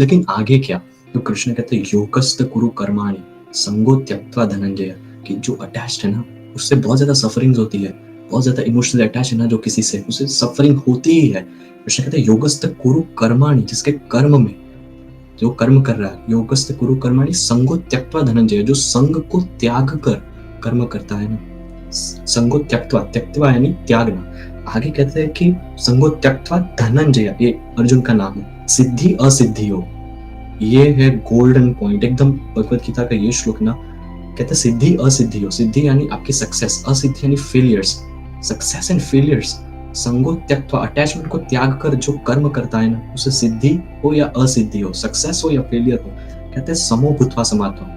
लेकिन आगे क्या? तो कृष्ण कहते हैं योगस्थ कुरु कर्माणि संगो त्यक्त्वा धनंजय, कि जो अटैच्ड है ना उससे बहुत ज्यादा सफरिंग्स होती है, बहुत ज्यादा इमोशनली अटैच है ना जो किसी से, उसे सफरिंग होती ही है। कृष्ण कहते हैं योगस्थ कुरु कर्माणि, जिसके कर्म में जो कर्म कर रहा है, योगस्थ कुरु कर्माणि संगो त्यक्त्वा धनंजय, जो संग को त्याग कर कर्म करता है ना, संगो त्यक्त्वा, त्यक्त्वा यानी त्यागना। आगे कहते हैं कि संगो त्यक्त्वा धनंजय, ये अर्जुन का नाम है, सिद्धि असिद्धि हो। ये है गोल्डन पॉइंट एकदम, भगवत गीता का ये श्लोक ना कहते हैं सिद्धि असिद्धि हो। सिद्धि यानी आपकी सक्सेस, असिद्धि यानी फेलियर्स, सक्सेस एंड फेलियर्स। संगो त्यक्त्वा, अटैचमेंट को त्याग कर जो कर्म करता है ना, उसे सिद्धि हो या असिद्धि हो, सक्सेस हो या फेलियर हो, कहते हैं समो भूत्वा समात्मा।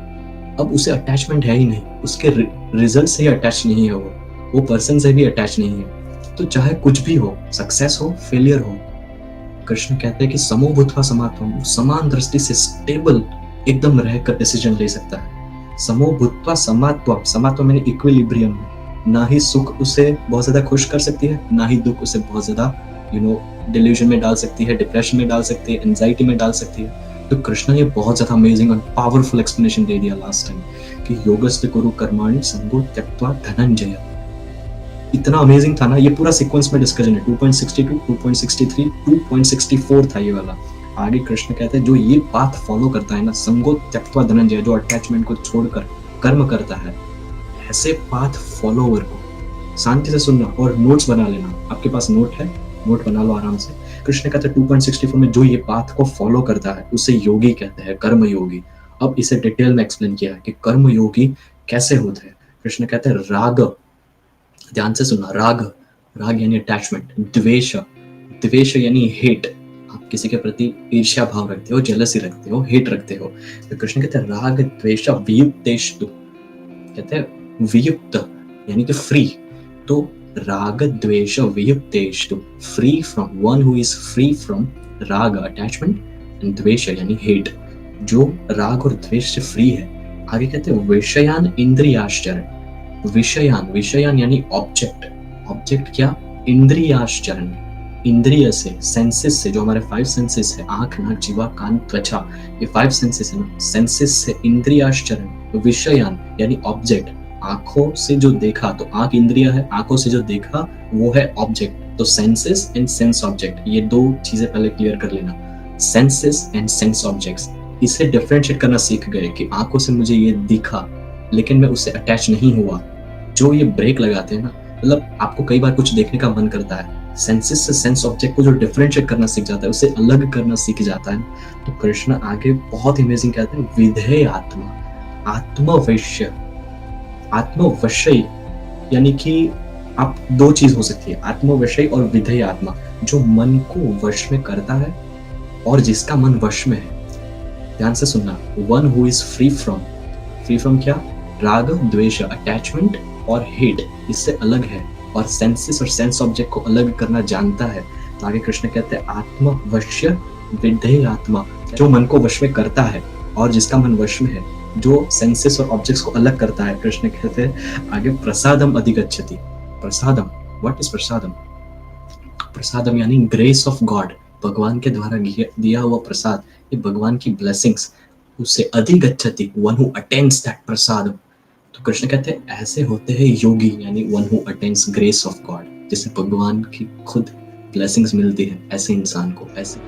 अब उसे अटैचमेंट है ही नहीं, उसके रिजल्ट से ही अटैच नहीं है, वो पर्सन से भी अटैच नहीं है। तो चाहे कुछ भी हो, सक्सेस हो फेलियर हो, कृष्ण कहते हैं कि समो भूत्वा समात्वम, समान दृष्टि से स्टेबल एकदम रहकर डिसीजन ले सकता है। समो भूत्वा समात्वम, समात्वम यानी इक्विलिब्रियम, ना ही सुख उसे बहुत ज्यादा खुश कर सकती है, ना ही दुख उसे बहुत ज्यादा डिल्यूजन में डाल सकती है, डिप्रेशन में डाल सकती है, एंजाइटी में डाल सकती है। तो कृष्ण ने बहुत ज्यादा अमेजिंग और पावरफुल एक्सप्लेनेशन दे दिया लास्ट टाइम कि योगस्थ कुरु कर्माणि संगो त्यक्त्वा धनंजय। इतना अमेजिंग था ना, ये पूरा सीक्वेंस में डिस्कशन है, 2.62, 2.63, 2.64 था ये वाला। आगे कृष्ण कहते हैं जो ये पाथ फॉलो करता है ना, संगो त्यक्त्वा धनंजय, जो अटैचमेंट को छोड़कर कर्म करता है, ऐसे पाथ फॉलोवर को शांति से सुनना और नोट्स बना लेना। आपके पास नोट है, नोट बना लो आराम से। कृष्ण कहते हैं 2.64 में जो ये पाथ को फॉलो करता है उसे योगी कहते हैं, कर्म योगी। अब इसे डिटेल में एक्सप्लेन किया है कि कर्म योगी कैसे होते हैं। कृष्ण कहते हैं राग, ध्यान से सुनना, राग, राग यानी अटैचमेंट, द्वेष, द्वेष यानी हेट, आप किसी के प्रति ईर्ष्या भाव रखते हो, जेलसी रखते हो, हेट रखते हो। तो कृष्ण कहते हैं राग द्वेष वियुक्तेषु, कहते हैं वियुक्त यानी कि फ्री। तो राग द्वेष वियुक्तेषु, free from, one who is free from राग अटैचमेंट एंड द्वेष यानी हेट, जो राग और द्वेष से फ्री है। आगे कहते हैं विषयान इंद्रियाश्चरण, विषयान, विषयान यानी ऑब्जेक्ट, ऑब्जेक्ट क्या? इंद्रियाश्चरण, इंद्रिय से, सेंसेस से, जो हमारे 5 सेंसेस है, आंख नाक जीवा कान त्वचा, ये 5 सेंसेस है ना, सेंसेस से इंद्रियाश्चरण, विषयान यानी ऑब्जेक्ट, आंखों से जो देखा, तो आंख इंद्रिय है, आंखों से जो देखा वो है ऑब्जेक्ट। तो सेंसेस एंड सेंस ऑब्जेक्ट, ये दो चीजें पहले क्लियर कर लेना, सेंसेस एंड सेंस ऑब्जेक्ट्स। इसे डिफरेंशिएट करना सीख गए कि आंखों से मुझे ये दिखा लेकिन मैं उससे अटैच नहीं हुआ। जो ये ब्रेक लगाते हैं ना, मतलब आपको कई बार कुछ देखने का मन करता है, सेंसेस से सेंस ऑब्जेक्ट को जो डिफरेंशिएट करना सीख जाता है, उसे अलग करना सीख जाता है, तो कृष्ण आगे बहुत अमेजिंग कहते हैं विधेय आत्मा, आत्मवश्य, आत्मवशय यानी कि आप दो चीज हो सकती है, आत्मवशय और विधेय आत्मा, जो मन को वश में करता है और जिसका मन वश में है। ध्यान से सुनना, one who is free from, free from क्या? राग द्वेष अटैचमेंट और हेट, इससे अलग है, और सेंसेस और सेंस ऑब्जेक्ट को अलग करना जानता है। तो आगे कृष्ण कहते हैं आत्मवश्य विधेय आत्मा, जो मन को वश में करता है और जिसका मन वश में है, जो सेंसेस और ऑब्जेक्ट्स को अलग करता है। कृष्ण कहते हैं आगे प्रसादम अधिगच्छति, प्रसादम, व्हाट इज प्रसादम? प्रसादम यानी ग्रेस ऑफ गॉड, भगवान के द्वारा दिया हुआ प्रसाद, ये भगवान की ब्लेसिंग्स, उससे अधिगच्छति, वन हु अटेन्स दैट प्रसादम। तो कृष्ण कहते हैं ऐसे होते हैं योगी, यानी one who attains grace of God, जिसे भगवान की खुद ब्लेसिंग्स मिलती है ऐसे इंसान को, ऐसे